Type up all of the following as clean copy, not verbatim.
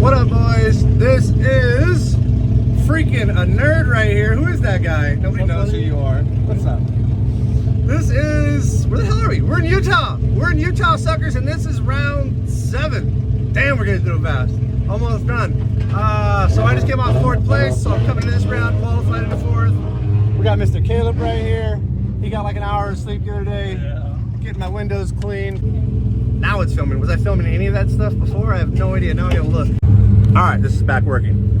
What up, boys? This is freaking a nerd right here. Who is that guy? Nobody knows who you are. What's up? This is, where the hell are we? We're in Utah. We're in Utah, suckers, and this is round 7. Damn, we're getting through it fast. Almost done. So I just came off 4th place, so I'm coming to this round, qualified into 4th. We got Mr. Caleb right here. He got like an hour of sleep the other day. Yeah. Getting my windows clean. Now it's filming. Was I filming any of that stuff before? I have no idea. Now I gotta look. All right, this is back working.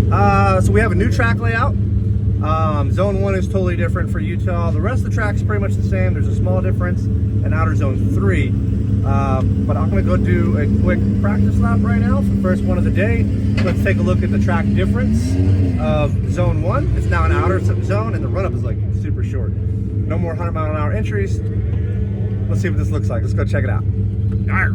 So we have a new track layout. Zone 1 is totally different for Utah. The rest of the track's pretty much the same. There's a small difference in outer zone 3. But I'm gonna go do a quick practice lap right now for the first one of the day. Let's take a look at the track difference of zone 1. It's now an outer zone and the run up is like super short. No more 100-mile-an-hour entries. Let's see what this looks like. Let's go check it out. Arr.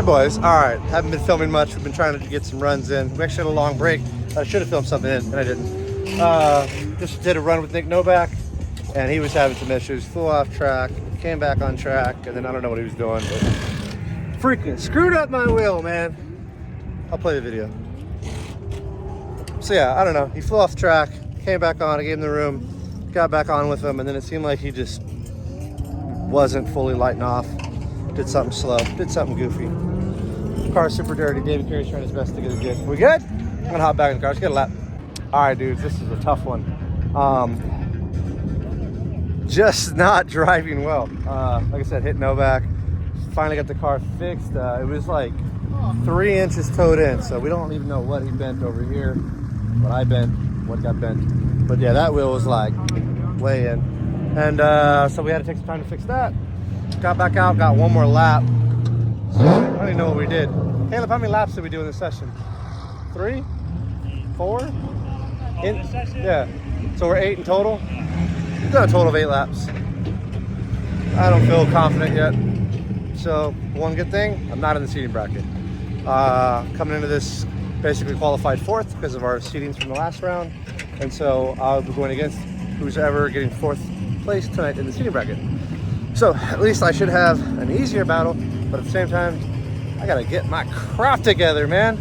Boys, all right, haven't been filming much. We've been trying to get some runs in. We actually had a long break. I should have filmed something in, and I didn't. Just did a run with Nick Novak, and he was having some issues. Flew off track, came back on track, and then I don't know what he was doing, but freaking screwed up my wheel, man. I'll play the video. So yeah, I don't know. He flew off track, came back on, I gave him the room, got back on with him, and then it seemed like he just wasn't fully lighting off. Did something slow, did something goofy. Car's super dirty. David Carey's trying his best to get it good. We good? I'm gonna hop back in the car. Let's get a lap. All right, dudes, this is a tough one. Just not driving well. Like I said, hit Novak. Finally got the car fixed. It was like 3 inches towed in, so we don't even know what he bent over here, what I bent, what got bent. But yeah, that wheel was like way in. And so we had to take some time to fix that. Got back out, got one more lap. So I don't even know what we did. Caleb, how many laps did we do in this session? 3? 4? In this session? Yeah. So we're 8 in total? We've done a total of 8 laps. I don't feel confident yet. So one good thing, I'm not in the seating bracket. Coming into this, basically qualified 4th because of our seatings from the last round. And so I'll be going against who's ever getting 4th place tonight in the seating bracket. So at least I should have an easier battle, but at the same time, I gotta get my crap together, man.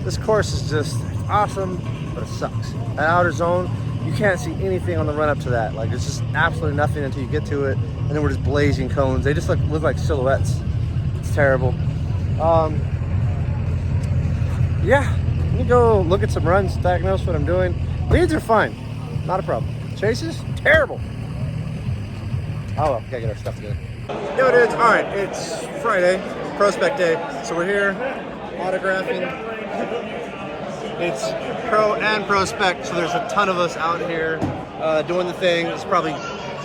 This course is just awesome, but it sucks. That outer zone, you can't see anything on the run up to that. Like, it's just absolutely nothing until you get to it, and then we're just blazing cones. They just look like silhouettes. It's terrible. Yeah, let me go look at some runs, diagnose what I'm doing. Leads are fine, not a problem. Chases, terrible. Oh well, gotta get our stuff together. Yo dudes, alright, it's Friday, Prospect Day, so we're here autographing. It's Pro and Prospect, so there's a ton of us out here doing the thing. There's probably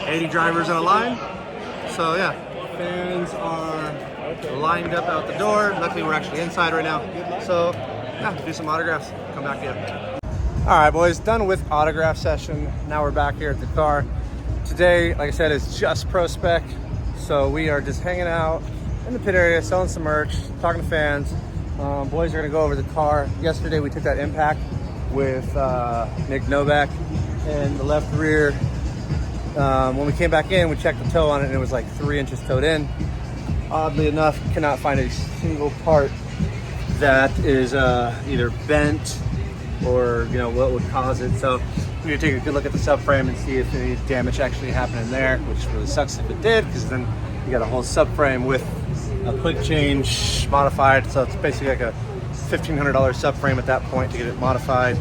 80 drivers in a line. So yeah, fans are lined up out the door. Luckily we're actually inside right now. So yeah, do some autographs, come back to you. Alright boys, done with autograph session. Now we're back here at the car. Today, like I said, is just Prospect. So we are just hanging out in the pit area, selling some merch, talking to fans. Boys are gonna go over the car. Yesterday we took that impact with Nick Novak and the left rear. When we came back in, we checked the toe on it and it was like 3 inches towed in. Oddly enough, cannot find a single part that is either bent or what would cause it. So we're gonna take a good look at the subframe and see if any damage actually happened in there, which really sucks if it did, because then you got a whole subframe with a quick change modified. So it's basically like a $1,500 subframe at that point to get it modified.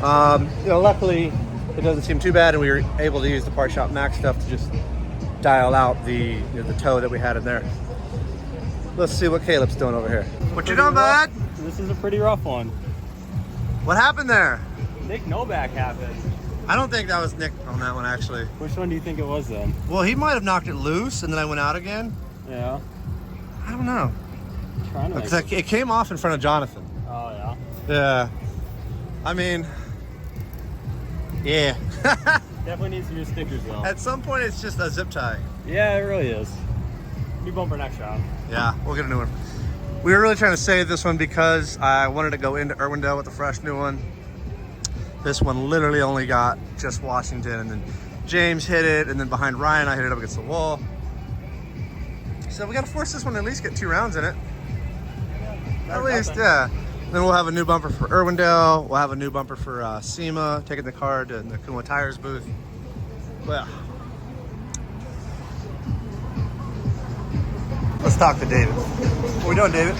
Luckily it doesn't seem too bad, and we were able to use the Part Shop Max stuff to just dial out the the toe that we had in there. Let's see what Caleb's doing over here. What you doing, bud? This is a pretty rough one. What happened there? Nick Novak happened. I don't think that was Nick on that one, actually. Which one do you think it was then? Well, he might have knocked it loose and then I went out again. Yeah. I don't know. Because it came off in front of Jonathan. Oh, yeah? Yeah. I mean, yeah. Definitely needs some new stickers, though. At some point, it's just a zip tie. Yeah, it really is. New bumper next shot. Yeah, we'll get a new one. We were really trying to save this one because I wanted to go into Irwindale with a fresh new one. This one literally only got just Washington, and then James hit it, and then behind Ryan, I hit it up against the wall. So we got to force this one to at least get 2 rounds in it. At least, yeah. Then we'll have a new bumper for Irwindale. We'll have a new bumper for SEMA, taking the car to the Kuma Tires booth. Well, let's talk to David. What are we doing, David?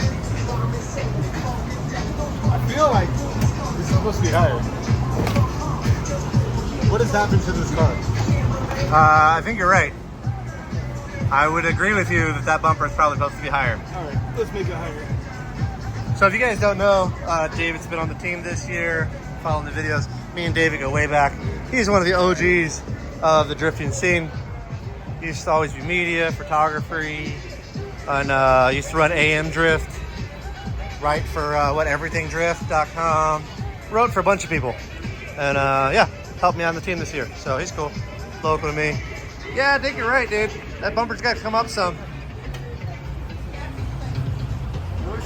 I feel like this is supposed to be higher. What has happened to this car? I think you're right. I would agree with you that bumper is probably supposed to be higher. All right, let's make it higher. So if you guys don't know, David's been on the team this year, following the videos. Me and David go way back. He's one of the OGs of the drifting scene. He used to always be media, photography, and used to run AM Drift, write for everythingdrift.com. Wrote for a bunch of people. And yeah, helped me on the team this year. So he's cool, local to me. Yeah, I think you're right, dude. That bumper's got to come up some.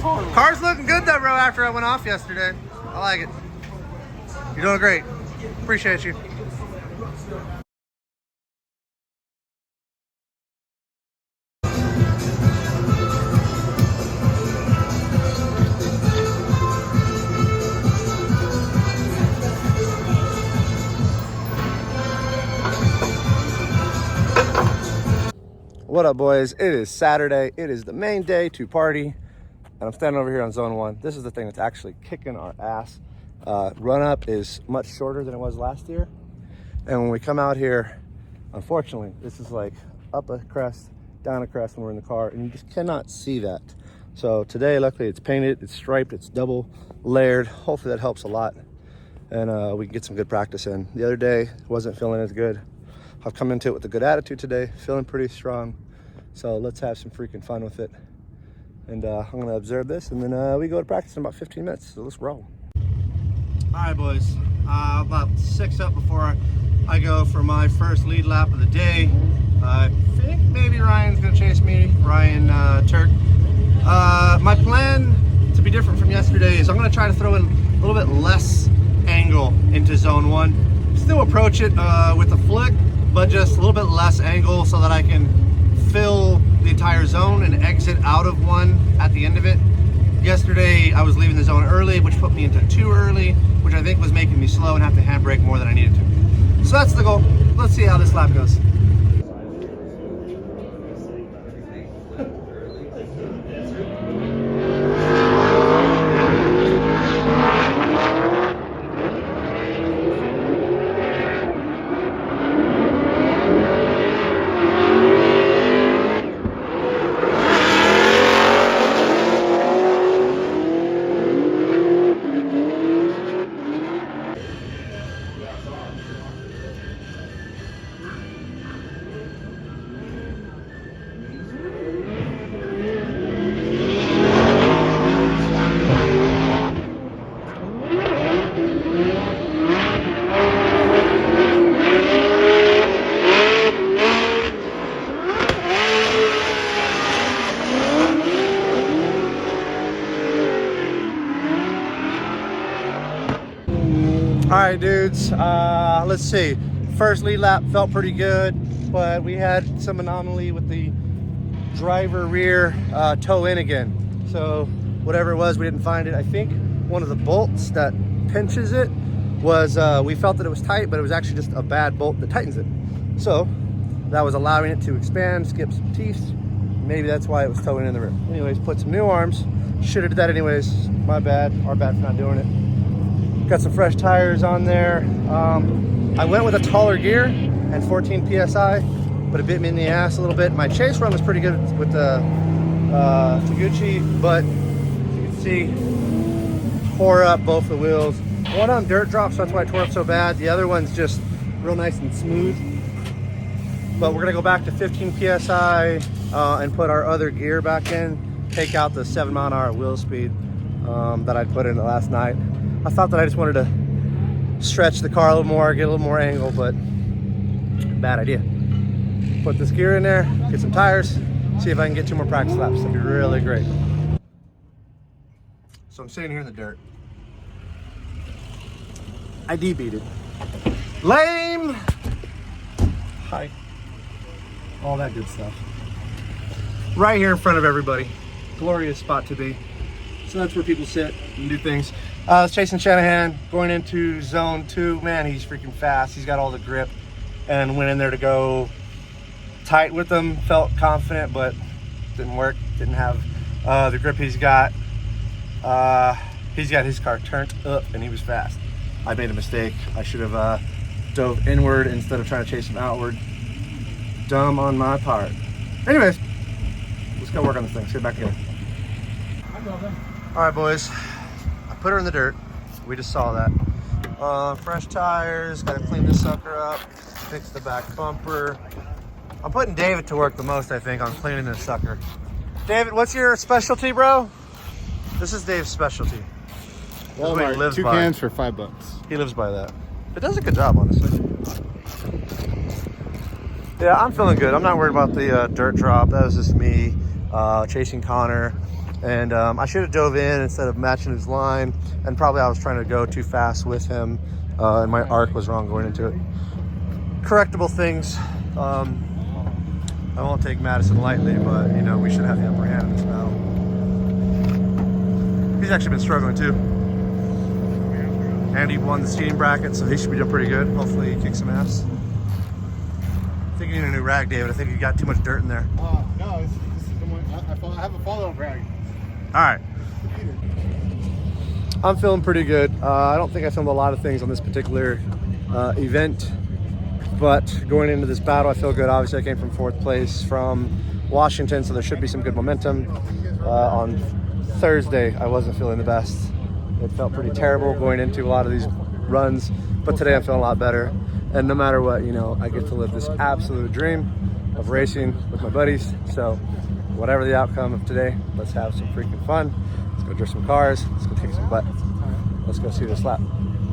Car's looking good though, bro, after I went off yesterday. I like it. You're doing great. Appreciate you. What up, boys? It is Saturday. It is the main day to party. And I'm standing over here on zone 1. This is the thing that's actually kicking our ass. Run up is much shorter than it was last year. And when we come out here, unfortunately, this is like up a crest, down a crest when we're in the car, and you just cannot see that. So today, luckily, it's painted, it's striped, it's double layered. Hopefully that helps a lot. And we can get some good practice in. The other day, wasn't feeling as good. I've come into it with a good attitude today, feeling pretty strong. So let's have some freaking fun with it. And I'm gonna observe this, and then we go to practice in about 15 minutes, so let's roll. All right, boys, about 6 up before I go for my first lead lap of the day. I think maybe Ryan's gonna chase me, Ryan Turk. My plan to be different from yesterday is I'm gonna try to throw in a little bit less angle into zone 1. Still approach it with a flick, but just a little bit less angle so that I can fill the entire zone and exit out of one at the end of it. Yesterday, I was leaving the zone early, which put me into 2 early, which I think was making me slow and have to handbrake more than I needed to. So that's the goal. Let's see how this lap goes. All right, dudes, let's see. First lead lap felt pretty good, but we had some anomaly with the driver rear toe in again. So whatever it was, we didn't find it. I think one of the bolts that pinches it was, we felt that it was tight, but it was actually just a bad bolt that tightens it. So that was allowing it to expand, skip some teeth. Maybe that's why it was towing in the rear. Anyways, put some new arms. Should have did that anyways. My bad, our bad for not doing it. Got some fresh tires on there. I went with a taller gear and 14 PSI, but it bit me in the ass a little bit. My chase run was pretty good with the Taguchi, but as you can see, tore up both the wheels. One on dirt drop, so that's why I tore up so bad. The other one's just real nice and smooth. But we're gonna go back to 15 PSI and put our other gear back in, take out the 7-mile-an-hour wheel speed that I put in last night. I thought that I just wanted to stretch the car a little more, get a little more angle, but bad idea. Put this gear in there, get some tires, see if I can get 2 more practice laps. That'd be really great. So I'm sitting here in the dirt. I D-beated. Lame! Hi. All that good stuff. Right here in front of everybody. Glorious spot to be. So that's where people sit and do things. I was chasing Shanahan, going into zone 2. Man, he's freaking fast. He's got all the grip, and went in there to go tight with him. Felt confident, but didn't work. Didn't have the grip he's got. He's got his car turned up, and he was fast. I made a mistake. I should have dove inward instead of trying to chase him outward. Dumb on my part. Anyways, let's go work on this thing. Let's get back together. All right, boys. Put her in the dirt. We just saw that. Fresh tires, gotta clean this sucker up, fix the back bumper. I'm putting David to work the most, I think, on cleaning this sucker. David, what's your specialty, bro? This is Dave's specialty. Well, what he lives 2 by. cans for $5. He lives by that. It does a good job, honestly. Yeah, I'm feeling good. I'm not worried about the dirt drop. That was just me chasing Connor. And I should have dove in instead of matching his line. And probably I was trying to go too fast with him. And my arc was wrong going into it. Correctable things. I won't take Madison lightly, but you know, we should have the upper hand in this battle. He's actually been struggling too. And he won the steam bracket, so he should be doing pretty good. Hopefully he kicks some ass. I think you need a new rag, David. I think you got too much dirt in there. No, this is the one. I have a follow-up rag. All right. I'm feeling pretty good. I don't think I filmed a lot of things on this particular event, but going into this battle, I feel good. Obviously, I came from 4th place from Washington, so there should be some good momentum. On Thursday, I wasn't feeling the best. It felt pretty terrible going into a lot of these runs, but today I'm feeling a lot better. And no matter what, you know, I get to live this absolute dream of racing with my buddies. So whatever the outcome of today, let's have some freaking fun. Let's go drift some cars. Let's go kick some butt. Let's go see this lap.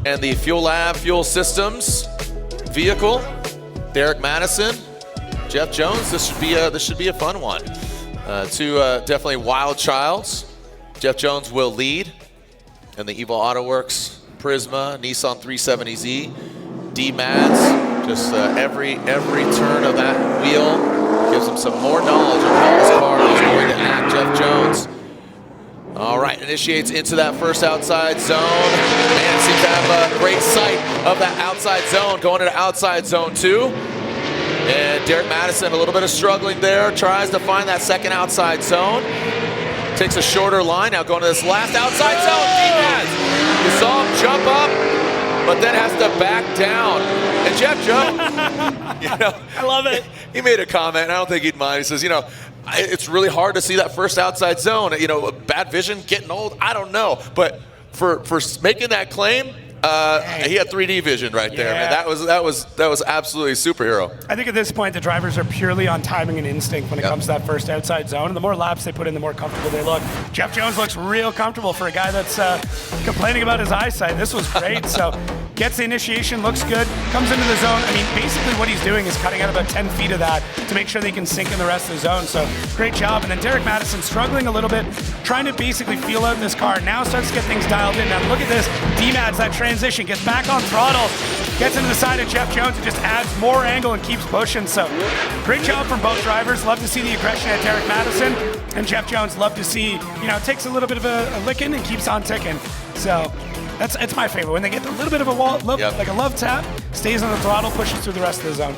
And the Fuel Lab Fuel Systems vehicle, Derek Madison, Jeff Jones. This should be a fun one. Two definitely wild childs. Jeff Jones will lead, and the Evo AutoWorks Prisma Nissan 370Z. D Mads, just every turn of that wheel gives him some more knowledge of how this car is going to act. Jeff Jones. All right, initiates into that first outside zone. Man, seems to have a great sight of that outside zone, going into outside zone 2. And Derek Madison, a little bit of struggling there, tries to find that second outside zone. Takes a shorter line, now going to this last outside zone. D-Mads, you saw him jump up, but then has to back down. And Jeff Jones, I love it. He made a comment, and I don't think he'd mind. He says, it's really hard to see that first outside zone. Bad vision, getting old, I don't know. But for making that claim, he had 3D vision right there, man. That was absolutely superhero. I think at this point the drivers are purely on timing and instinct when it comes to that first outside zone. And the more laps they put in, the more comfortable they look. Jeff Jones looks real comfortable for a guy that's complaining about his eyesight. This was great. So gets the initiation, looks good, comes into the zone. I mean, basically what he's doing is cutting out about 10 feet of that to make sure they can sink in the rest of the zone. So great job. And then Derek Madison struggling a little bit, trying to basically feel out this car. Now starts to get things dialed in. Now look at this. D-Mads, that transition, gets back on throttle, gets into the side of Jeff Jones and just adds more angle and keeps pushing. So great job from both drivers. Love to see the aggression at Derek Madison. And Jeff Jones, love to see, takes a little bit of a licking and keeps on ticking. So it's my favorite. When they get a little bit of a like a love tap, stays on the throttle, pushes through the rest of the zone.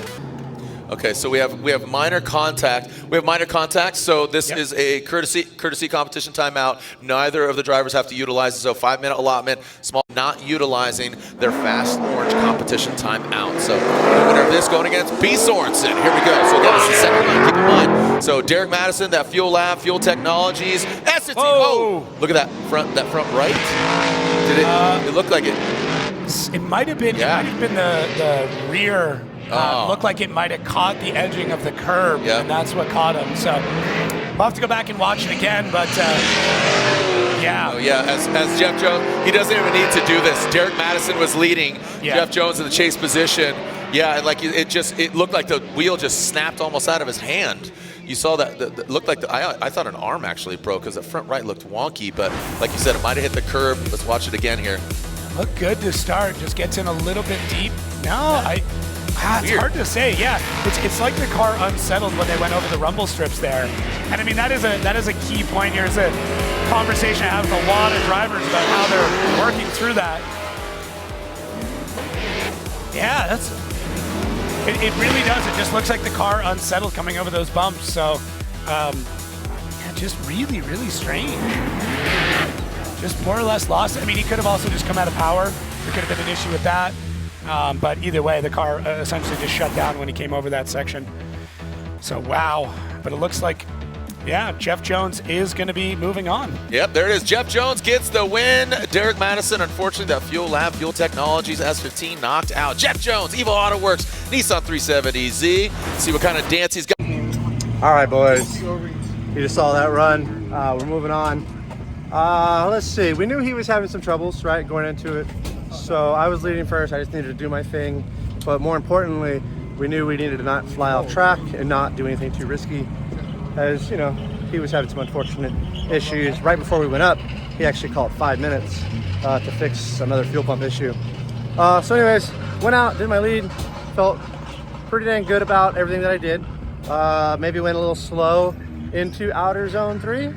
Okay, so we have minor contact. We have minor contact, so this is a courtesy competition timeout. Neither of the drivers have to utilize it, so 5-minute allotment. Small not utilizing their fast orange competition timeout. So the winner of this going against B. Sorensen. Here we go. So again, this is the second line. Keep in mind. So Derek Madison, that Fuel Lab, Fuel Technologies. Oh, look at that front right. Did it looked like it? It might have been. Yeah. It might have been the rear. Looked like it might have caught the edging of the curb, and that's what caught him. So we'll have to go back and watch it again, but as Jeff Jones, he doesn't even need to do this. Derek Madison was leading Jeff Jones in the chase position. Yeah, and like it looked like the wheel just snapped almost out of his hand. You saw that, it looked like I thought an arm actually broke because the front right looked wonky, but like you said, it might have hit the curb. Let's watch it again here. Looked good to start, just gets in a little bit deep. It's hard to say. Yeah, it's like the car unsettled when they went over the rumble strips there. And I mean, that is a key point here. It's a conversation I have with a lot of drivers about how they're working through that. Yeah, it really does. It just looks like the car unsettled coming over those bumps. So, just really, really strange. Just more or less lost. I mean, he could have also just come out of power. There could have been an issue with that. But either way, the car essentially just shut down when he came over that section. So, wow. But it looks like, Jeff Jones is going to be moving on. Yep, there it is. Jeff Jones gets the win. Derek Madison, unfortunately, that Fuel Lab, Fuel Technologies S15 knocked out. Jeff Jones, Evo Auto Works, Nissan 370Z. Let's see what kind of dance he's got. All right, boys. You just saw that run. We're moving on. Let's see. We knew he was having some troubles, right, going into it. So I was leading first. I just needed to do my thing. But more importantly, we knew we needed to not fly off track and not do anything too risky. As he was having some unfortunate issues. Right before we went up, he actually called 5 minutes to fix another fuel pump issue. So anyways, went out, did my lead, felt pretty dang good about everything that I did. Maybe went a little slow into outer zone 3.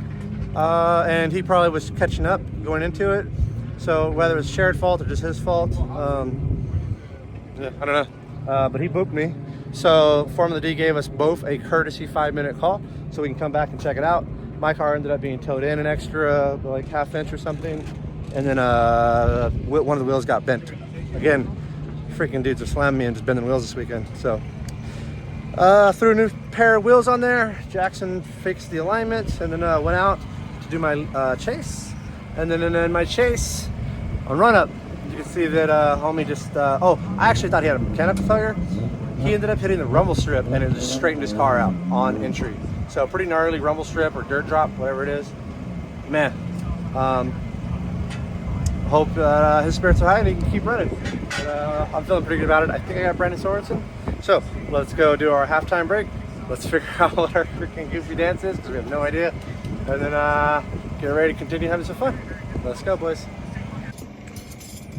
And he probably was catching up going into it. So whether it's shared fault or just his fault, I don't know. But he booped me. So Foreman of the D gave us both a courtesy 5-minute call so we can come back and check it out. My car ended up being towed in an extra like ½ inch or something. And then one of the wheels got bent. Again, freaking dudes have slammed me and just bending wheels this weekend. So threw a new pair of wheels on there. Jackson fixed the alignment and then went out to do my chase. And then in my chase on run up, you can see that homie just, I actually thought he had a mechanical failure. He ended up hitting the rumble strip and it just straightened his car out on entry. So pretty gnarly rumble strip or dirt drop, whatever it is. Man, hope his spirits are high and he can keep running. But, I'm feeling pretty good about it. I think I got Branden Sorensen. So let's go do our halftime break. Let's figure out what our freaking goofy dance is because we have no idea. And then get ready to continue having some fun. Let's go, boys.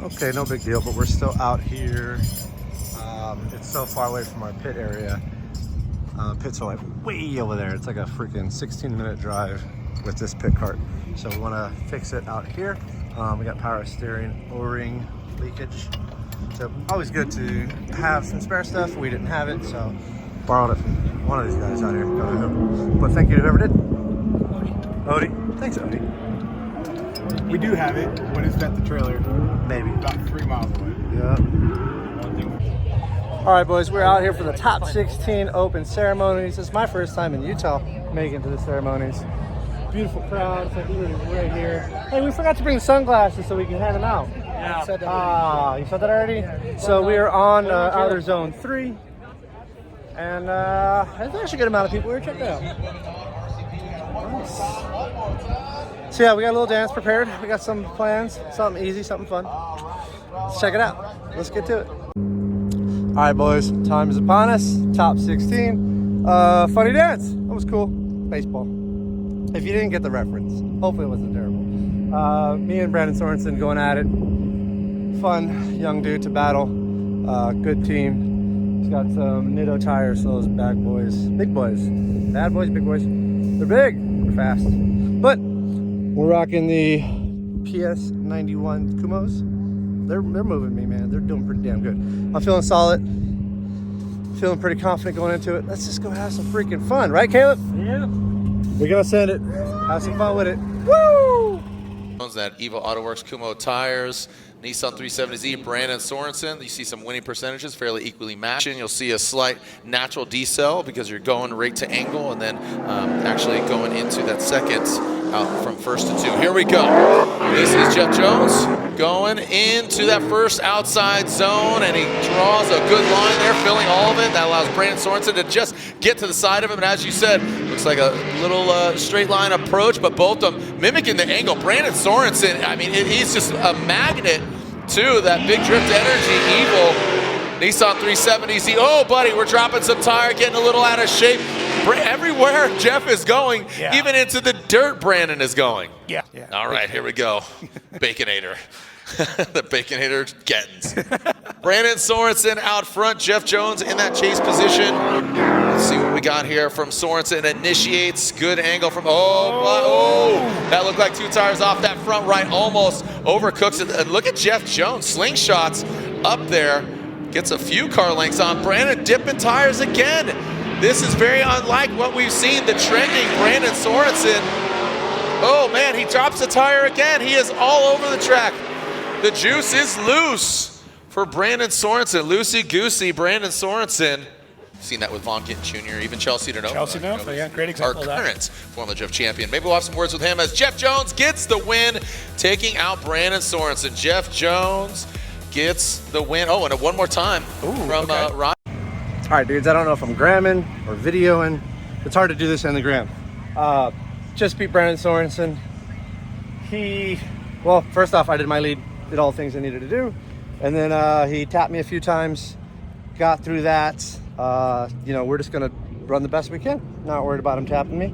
Okay, no big deal, but we're still out here. It's so far away from our pit area. Pits are like way over there. It's like a freaking 16-minute drive with this pit cart. So we want to fix it out here. We got power steering, O-ring leakage. So always good to have some spare stuff. We didn't have it, so borrowed it from one of these guys out here. Don't know. But thank you to whoever did. Odie. Thanks, Odie. We do have it, but it's at the trailer. Maybe. About 3 miles away. Yeah. All right, boys, we're out here for the top 16 open ceremonies. This is my first time in Utah making it to the ceremonies. Beautiful crowd. It's like literally right here. Hey, we forgot to bring the sunglasses so we can hand them out. Yeah. You said that already? So we are on outer zone 3. And there's actually a good amount of people here. Check it out. Nice. So yeah, we got a little dance prepared. We got some plans. Something easy, something fun. Let's check it out. Let's get to it. All right, boys. Time is upon us. Top 16. Funny dance. That was cool. Baseball. If you didn't get the reference, hopefully it wasn't terrible. Me and Branden Sorensen going at it. Fun young dude to battle. Good team. He's got some Nitto tires, so those bad boys, big boys, bad boys, big boys. They're big, they're fast. But we're rocking the PS91 Kumos. They're moving me, man. They're doing pretty damn good. I'm feeling solid. Feeling pretty confident going into it. Let's just go have some freaking fun, right, Caleb? Yeah. We're gonna send it. Have some fun with it. Woo! That Evo AutoWorks Kumo tires, Nissan 370Z, Branden Sorensen. You see some winning percentages fairly equally matched. You'll see a slight natural decel because you're going right to angle and then actually going into that second out from first to 2. Here we go. This is Jeff Jones going into that first outside zone, and he draws a good line there, filling all of it. That allows Branden Sorensen to just get to the side of him, and as you said, looks like a little straight line approach, but both of them mimicking the angle. Branden Sorensen, I mean, he's just a magnet to that big drift energy. Evil Nissan 370Z. Oh, buddy, we're dropping some tire, getting a little out of shape. Everywhere Jeff is going, even into the dirt, Branden is going. Yeah. All right, here we go. Baconator. The Baconator Gettins. Branden Sorensen out front. Jeff Jones in that chase position. Let's see what we got here from Sorensen. Initiates. Good angle from, that looked like 2 tires off that front right. Almost overcooks it. And look at Jeff Jones. Slingshots up there. Gets a few car lengths on. Branden dipping tires again. This is very unlike what we've seen. The trending Branden Sorensen. Oh man, he drops a tire again. He is all over the track. The juice is loose for Branden Sorensen. Loosey-goosey Branden Sorensen. Seen that with Von Gittin Jr., even Chelsea Denofa. Chelsea Denofa, yeah, great example of that. Our current Formula Jeff champion. Maybe we'll have some words with him as Jeff Jones gets the win, taking out Branden Sorensen. Jeff Jones gets the win. Oh, and one more time from Ryan. All right, dudes, I don't know if I'm gramming or videoing. It's hard to do this in the gram. Just beat Branden Sorensen. Well, first off, I did my lead, did all the things I needed to do. And then he tapped me a few times, got through that. We're just gonna run the best we can. Not worried about him tapping me.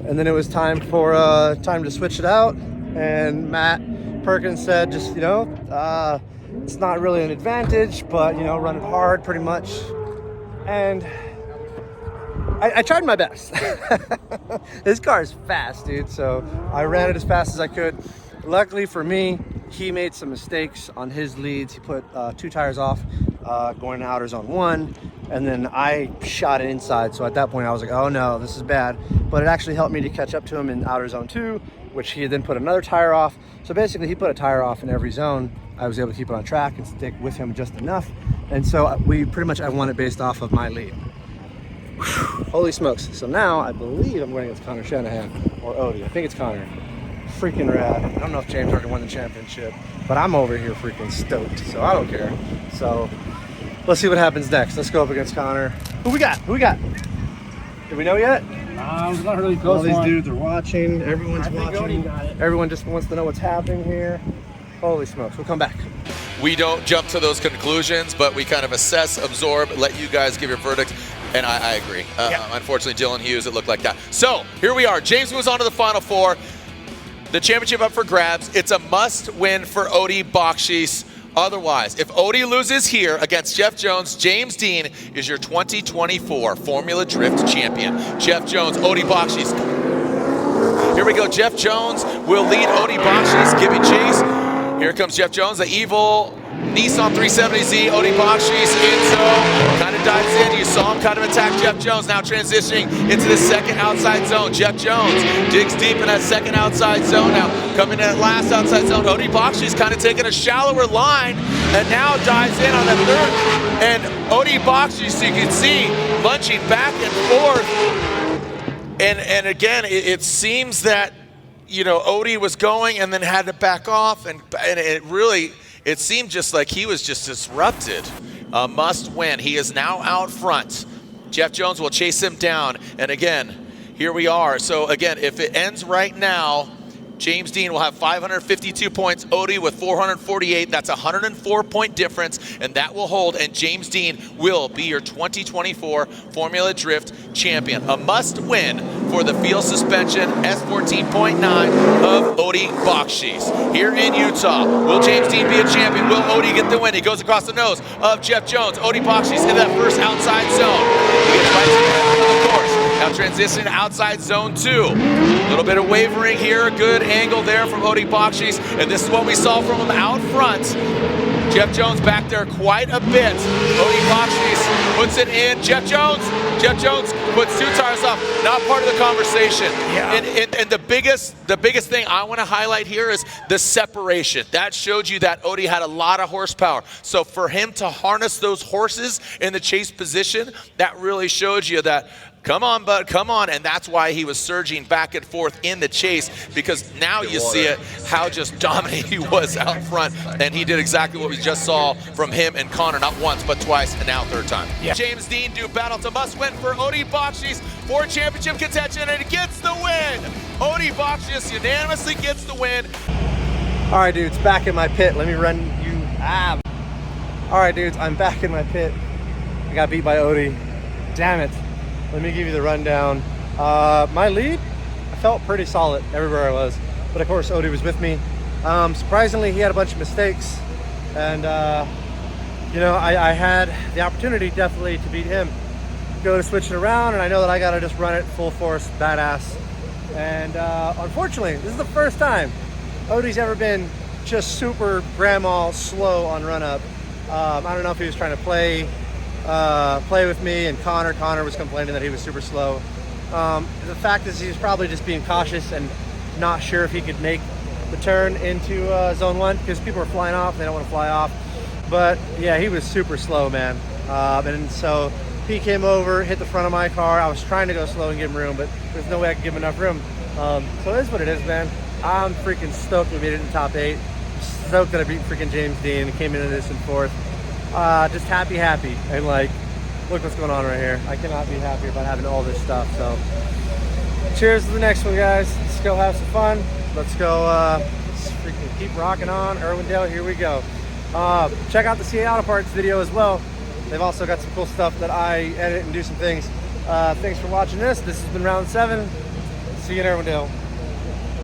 And then it was time to switch it out. And Matt Perkins said, it's not really an advantage, but run it hard pretty much. And I tried my best. This car is fast, dude. So I ran it as fast as I could. Luckily for me, he made some mistakes on his leads. He put 2 tires off going to outer zone 1, and then I shot it inside. So at that point I was like, oh no, this is bad. But it actually helped me to catch up to him in outer zone 2, which he then put another tire off. So basically he put a tire off in every zone. I was able to keep it on track and stick with him just enough. And so I won it based off of my lead. Whew, holy smokes. So now I believe I'm going against Connor Shanahan or Odie. I think it's Connor. Freaking rad. I don't know if James already won the championship, but I'm over here freaking stoked, so I don't care. So let's see what happens next. Let's go up against Connor. Who we got? Do we know yet? It's not really All close. these dudes are watching. Everyone's watching. Everyone just wants to know what's happening here. Holy smokes. We'll come back. We don't jump to those conclusions, but we kind of assess, absorb, let you guys give your verdict. And I agree. Unfortunately, Dylan Hughes, it looked like that. So here we are. James moves on to the Final Four. The championship up for grabs. It's a must-win for Odie Bakshi's Otherwise, if Odie loses here against Jeff Jones, James Dean is your 2024 Formula Drift champion. Jeff Jones, Odie Bakshi's. Here we go. Jeff Jones will lead Odie Bakshi's giving chase. Here comes Jeff Jones, the evil Nissan 370Z. Odie Bakshi's in zone, kind of dives in. You saw him kind of attack Jeff Jones. Now transitioning into the second outside zone. Jeff Jones digs deep in that second outside zone. Now coming in that last outside zone. Odie Bakshi's kind of taking a shallower line and now dives in on the third. And Odie Bakshi's, so you can see, lunging back and forth. And again, it seems that, you know, Odie was going and then had to back off, and it seemed just like he was just disrupted. A must win. He is now out front. Jeff Jones will chase him down. And again, here we are. So again, if it ends right now, James Dean will have 552 points, Odie with 448. That's a 104-point difference, and that will hold, and James Dean will be your 2024 Formula Drift champion. A must-win for the field suspension S14.9 of Odie Bakshi's. Here in Utah, will James Dean be a champion? Will Odie get the win? He goes across the nose of Jeff Jones. Odie Bakshi's in that first outside zone. He gets right to the end of the course. Now transitioning to outside zone 2. A little bit of wavering here. Good angle there from Odie Bakshi's. And this is what we saw from him out front. Jeff Jones back there quite a bit. Odie Bakshi's puts it in. Jeff Jones puts 2 tires off. Not part of the conversation. Yeah. And the biggest thing I want to highlight here is the separation. That showed you that Odie had a lot of horsepower. So for him to harness those horses in the chase position, that really showed you that, come on, bud, come on. And that's why he was surging back and forth in the chase, because now you see it, how just dominant he was out front. And he did exactly what we just saw from him and Connor, not once, but twice, and now 3rd time. Yeah. James Dean do battle to must win for Odie Bakshi's for championship contention, and he gets the win. Odie Bakshi's unanimously gets the win. All right, dudes, back in my pit. Let me run you. All right, dudes, I'm back in my pit. I got beat by Odie. Damn it. Let me give you the rundown. My lead, I felt pretty solid everywhere I was. But of course, Odie was with me. Surprisingly, he had a bunch of mistakes. And, you know, I had the opportunity definitely to beat him. Go to switch it around, and I know that I got to just run it full force, badass. And unfortunately, this is the first time Odie's ever been just super grandma slow on run up. I don't know if he was trying to play with me, and Connor was complaining that he was super slow. The fact is, he was probably just being cautious and not sure if he could make the turn into zone 1, because people are flying off. They don't want to fly off. But yeah, he was super slow, man. And so he came over, hit the front of my car. I was trying to go slow and give him room, but there's no way I could give him enough room. So it is what it is, man. I'm freaking stoked we made it in the top 8. Stoked that I beat freaking James Dean and came into this in 4th. Just happy, and like, look what's going on right here. I cannot be happier about having all this stuff. So cheers to the next one, guys. Let's go have some fun. Let's go let's freaking keep rocking on. Irwindale, here we go. Check out the CA Auto Parts video as well. They've also got some cool stuff that I edit and do some things. Thanks for watching this. This has been round 7. See you in Irwindale.